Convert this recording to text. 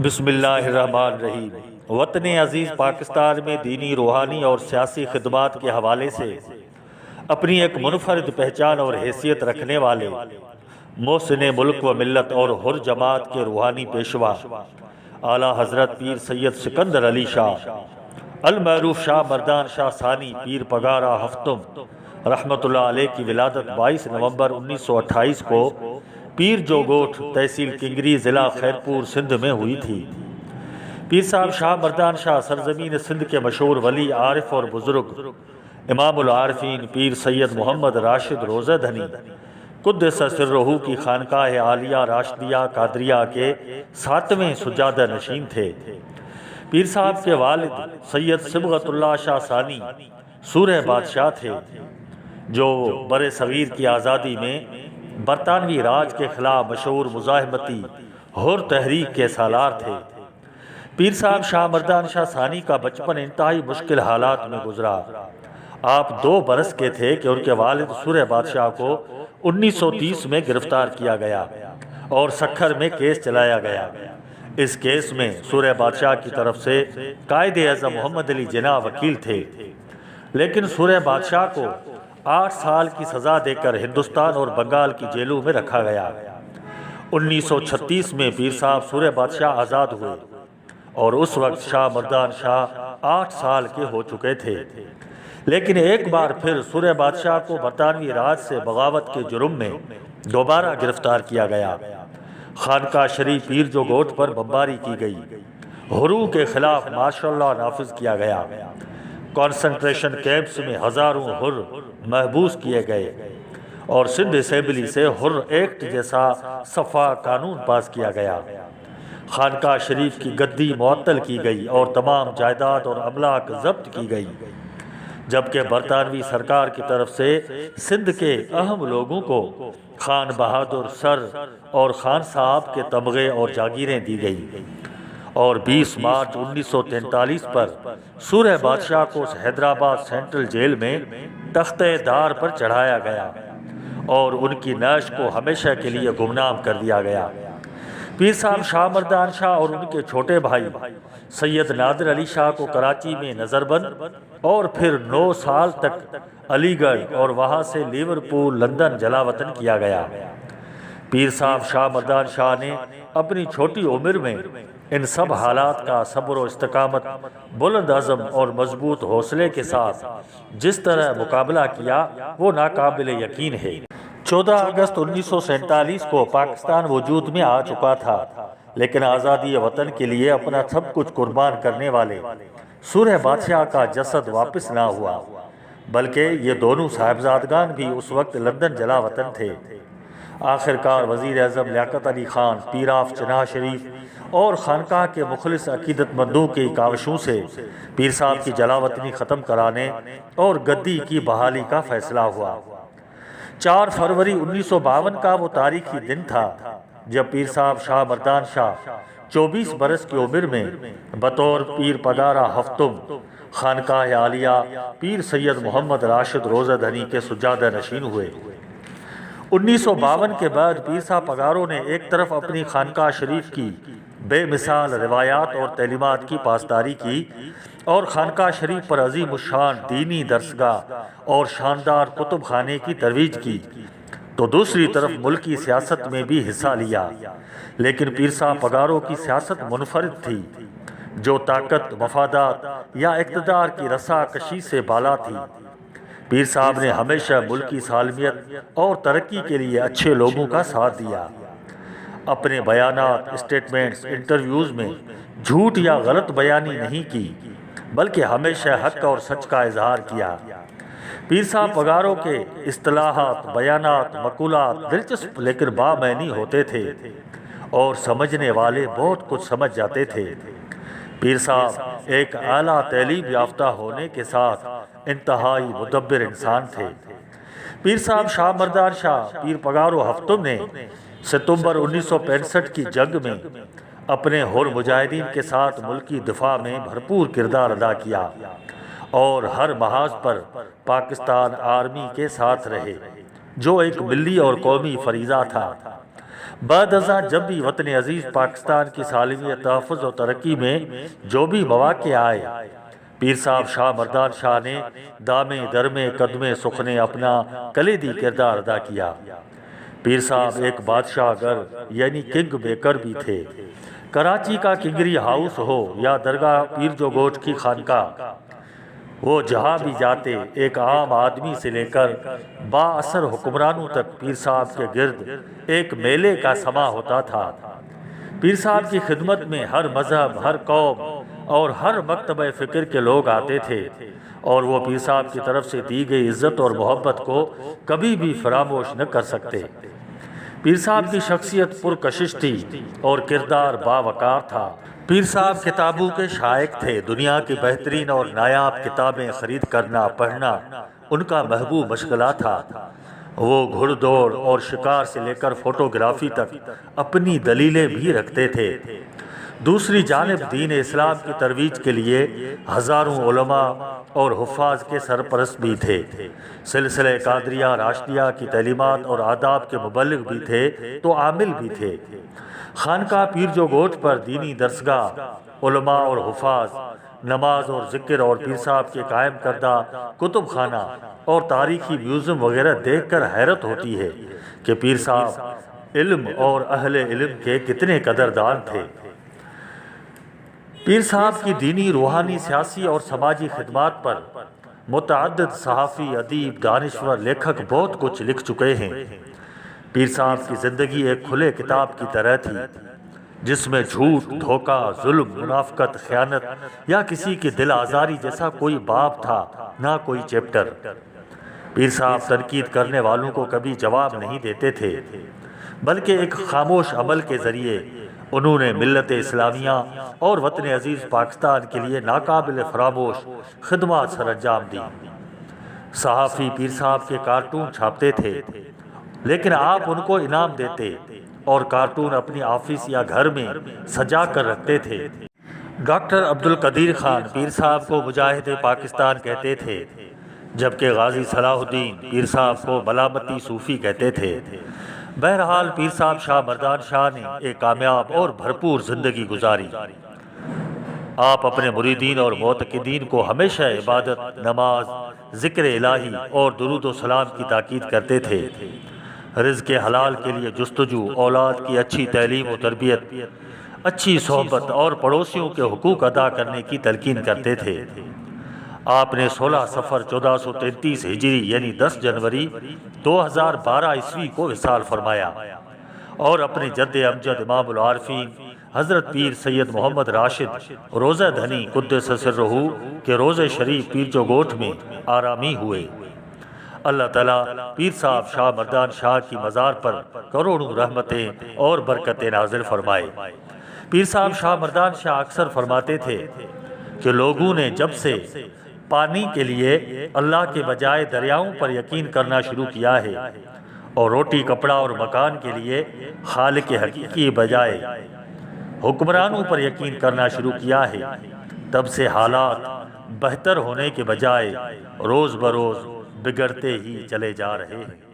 بسم اللہ الرحمن الرحیم۔ وطن عزیز پاکستان میں دینی، روحانی اور سیاسی خدمات کے حوالے سے اپنی ایک منفرد پہچان اور حیثیت رکھنے والے محسن ملک و ملت اور حر جماعت کے روحانی پیشوا اعلیٰ حضرت پیر سید سکندر علی شاہ المعروف شاہ مردان شاہ ثانی پیر پگارا ہفتم رحمۃ اللہ علیہ کی ولادت 22 نومبر 1928 کو پیر جوگوٹھ تحصیل کنگری ضلع خیرپور سندھ میں ہوئی تھی۔ پیر صاحب شاہ مردان شاہ سرزمین سندھ کے مشہور ولی، عارف اور بزرگ امام العارفین پیر سید محمد راشد روزہ دھنی قدس سرہ کی خانقاہ عالیہ راشدیہ قادریہ کے 7ویں سجادہ نشین تھے۔ پیر صاحب کے والد سید صبغت اللہ شاہ ثانی سورہ بادشاہ تھے، جو بر صغیر کی آزادی میں برطانوی راج کے خلاف مشہور مزاحمتی حر تحریک کے سالار تھے۔ پیر صاحب شاہ مردان شاہ ثانی کا بچپن انتہائی مشکل حالات میں گزرا۔ آپ 2 برس کے تھے کہ ان کے والد سورہ بادشاہ کو 1930 میں گرفتار کیا گیا اور سکھر میں کیس چلایا گیا۔ اس کیس میں سورہ بادشاہ کی طرف سے قائد اعظم محمد علی جناح وکیل تھے، لیکن سورہ بادشاہ کو 8 سال کی سزا دے کر ہندوستان اور بنگال کی جیلوں میں رکھا گیا۔ 1936 میں پیر صاحب سورہ بادشاہ آزاد ہوئے اور اس وقت شاہ مردان شاہ 8 سال کے ہو چکے تھے، لیکن ایک بار پھر سورہ بادشاہ کو برطانوی راج سے بغاوت کے جرم میں دوبارہ گرفتار کیا گیا۔ خانقاہ شریف پیر جوگوٹھ پر بمباری کی گئی، حروع کے خلاف مارشل لاء نافذ کیا گیا، کانسنٹریشن کیمپس میں ہزاروں حر محبوس کیے گئے اور سندھ اسمبلی سے حر ایکٹ جیسا صفا قانون پاس کیا گیا۔ خانقاہ شریف کی گدی معطل کی گئی اور تمام جائیداد اور املاک ضبط کی گئی، جبکہ برطانوی سرکار کی طرف سے سندھ کے اہم لوگوں کو خان بہادر سر اور خان صاحب کے تمغے اور جاگیریں دی گئی، اور 20 مارچ 1943 پر سورہ بادشاہ کو حیدرآباد سینٹرل جیل میں تختہ دار پر چڑھایا گیا اور ان کی نعش کو ہمیشہ کے لیے گمنام کر دیا گیا۔ پیر صاحب شاہ مردان شاہ اور ان کے چھوٹے بھائی سید نادر علی شاہ کو کراچی میں نظر بند اور پھر 9 سال تک علی گڑھ اور وہاں سے لیورپول، لندن جلا وطن کیا گیا۔ پیر صاحب شاہ مردان شاہ نے اپنی چھوٹی عمر میں ان سب حالات کا صبر و استقامت، بلند عزم اور مضبوط حوصلے کے ساتھ جس طرح مقابلہ کیا وہ ناقابل یقین ہے۔ 14 اگست 1947 کو پاکستان وجود میں آ چکا تھا، لیکن آزادی وطن کے لیے اپنا سب کچھ قربان کرنے والے سورہ بادشاہ کا جسد واپس نہ ہوا، بلکہ یہ دونوں صاحبزادگان بھی اس وقت لندن جلا وطن تھے۔ آخرکار وزیر اعظم لیاقت علی خان، پیر آف چناح شریف اور خانقاہ کے مخلص عقیدت مندوں کی کاوشوں سے پیر صاحب کی جلا وطنی ختم کرانے اور گدی کی بحالی کا فیصلہ ہوا۔ 4 فروری 1952 کا وہ تاریخی دن تھا جب پیر صاحب شاہ مردان شاہ 24 برس کی عمر میں بطور پیر پگارا ہفتم خانقاہ عالیہ پیر سید محمد راشد روزہ دھنی کے سجادہ نشین ہوئے۔ 1952 کے بعد پیر صاحب پگاروں نے ایک طرف اپنی خانقاہ شریف کی بے مثال روایات اور تعلیمات کی پاسداری کی اور خانقاہ شریف پر عظیم الشان دینی درسگاہ اور شاندار کتب خانے کی ترویج کی، تو دوسری طرف ملکی سیاست میں بھی حصہ لیا۔ لیکن پیر صاحب پگاروں کی سیاست منفرد تھی، جو طاقت، مفادات یا اقتدار کی رسا کشی سے بالا تھی۔ پیر صاحب نے ہمیشہ ملکی سالمیت اور ترقی کے لیے اچھے لوگوں کا ساتھ دیا۔ اپنے بیانات، اسٹیٹمنٹس، انٹرویوز میں جھوٹ یا غلط بیانی نہیں کی، بلکہ ہمیشہ حق اور سچ کا اظہار کیا۔ پیر صاحب پگاروں کے اصطلاحات، بیانات، مقولات دلچسپ لیکن بامعنی ہوتے تھے اور سمجھنے والے بہت کچھ سمجھ جاتے تھے۔ پیر صاحب ایک اعلیٰ تعلیم یافتہ ہونے کے ساتھ انتہائی مدبر انسان تھے۔ پیر صاحب شاہ مردان شاہ پیر پگارو ہفتم نے ستمبر 1965 کی جنگ میں اپنے حر مجاہدین کے ساتھ ملکی دفاع میں بھرپور کردار ادا کیا اور ہر محاذ پر پاکستان آرمی کے ساتھ رہے، جو ایک ملی اور قومی فریضہ تھا۔ بعد ازاں جب بھی وطن عزیز پاکستان کی سالمیت، تحفظ اور ترقی میں جو بھی مواقع آئے، پیر صاحب شاہ مردان شاہ نے دامے درمے قدمے سخنے اپنا کلیدی کردار ادا کیا۔ پیر صاحب ایک بادشاہ گر یعنی کنگ میکر بھی تھے۔ کراچی کا کنگری ہاؤس ہو یا درگاہ پیر جو گوٹ کی خانقاہ، وہ جہاں بھی جاتے ایک عام آدمی سے لے کر با اثر حکمرانوں تک پیر صاحب کے گرد ایک میلے کا سما ہوتا تھا۔ پیر صاحب کی خدمت میں ہر مذہب، ہر قوم اور ہر مکتبہ فکر کے لوگ آتے تھے، اور وہ پیر صاحب کی طرف سے دی گئی عزت اور محبت کو کبھی بھی فراموش نہ کر سکتے۔ پیر صاحب کی شخصیت پرکشش تھی اور کردار باوقار تھا۔ پیر صاحب کتابوں کے شائق تھے۔ دنیا کی بہترین اور نایاب کتابیں خرید کرنا، پڑھنا ان کا محبوب مشغلہ تھا۔ وہ گھڑ دوڑ اور شکار سے لے کر فوٹوگرافی تک اپنی دلیلیں بھی رکھتے تھے۔ دوسری جانب دین اسلام کی ترویج کے لیے ہزاروں علماء اور حفاظ کے سرپرست بھی تھے۔ سلسلہ قادریہ راشدیہ کی تعلیمات اور آداب کے مبلغ بھی تھے تو عامل بھی تھے۔ خانقاہ پیر جو گوٹ پر دینی درسگاہ، علماء اور حفاظ، نماز اور ذکر اور پیر صاحب کے قائم کردہ کتب خانہ اور تاریخی میوزیم وغیرہ دیکھ کر حیرت ہوتی ہے کہ پیر صاحب علم اور اہل علم کے کتنے قدردان تھے۔ پیر صاحب کی دینی، روحانی، سیاسی اور سماجی خدمات پر متعدد صحافی، ادیب، دانشور، لیکھک بہت کچھ لکھ چکے ہیں۔ پیر صاحب کی زندگی ایک کھلے کتاب کی طرح تھی، جس میں جھوٹ، دھوکہ، ظلم، منافقت، خیانت یا کسی کی دل آزاری جیسا کوئی باب تھا، نہ کوئی چیپٹر۔ پیر صاحب تنقید کرنے والوں کو کبھی جواب نہیں دیتے تھے، بلکہ ایک خاموش عمل کے ذریعے انہوں نے ملت اسلامیہ اور وطن عزیز پاکستان کے لیے ناقابل فراموش خدمات سر انجام دی۔ صحافی پیر صاحب کے کارٹون چھاپتے تھے، لیکن آپ ان کو انعام دیتے اور کارٹون اپنی آفس یا گھر میں سجا کر رکھتے تھے۔ ڈاکٹر عبدالقدیر خان پیر صاحب کو مجاہد پاکستان کہتے تھے، جبکہ غازی صلاح الدین پیر صاحب کو ملامتی صوفی کہتے تھے۔ بہرحال پیر صاحب شاہ مردان شاہ نے ایک کامیاب اور بھرپور زندگی گزاری۔ آپ اپنے مریدین اور معتقدین کو ہمیشہ عبادت، نماز، ذکر الہی اور درود و سلام کی تاکید کرتے تھے۔ رزق حلال کے لیے جستجو، اولاد کی اچھی تعلیم و تربیت، اچھی صحبت اور پڑوسیوں کے حقوق ادا کرنے کی تلقین کرتے تھے۔ آپ نے 16 صفر 1433 ہجری یعنی 10 جنوری 2012 عیسوی کو وصال فرمایا، اور اپنے جد امجد امام العارفین حضرت پیر سید محمد راشد روزہ دھنی قدس سرہ کے روزہ شریف پیر جو گوٹ میں آرامی ہوئے۔ اللہ تعالیٰ پیر صاحب شاہ مردان شاہ کی مزار پر کروڑوں رحمتیں اور برکتیں نازل فرمائے۔ پیر صاحب شاہ مردان شاہ اکثر فرماتے تھے کہ لوگوں نے جب سے پانی کے لیے اللہ کے بجائے دریاؤں پر یقین کرنا شروع کیا ہے، اور روٹی، کپڑا اور مکان کے لیے خالق حقیقی بجائے حکمرانوں پر یقین کرنا شروع کیا ہے، تب سے حالات بہتر ہونے کے بجائے روز بروز بگڑتے ہی چلے جا رہے ہیں۔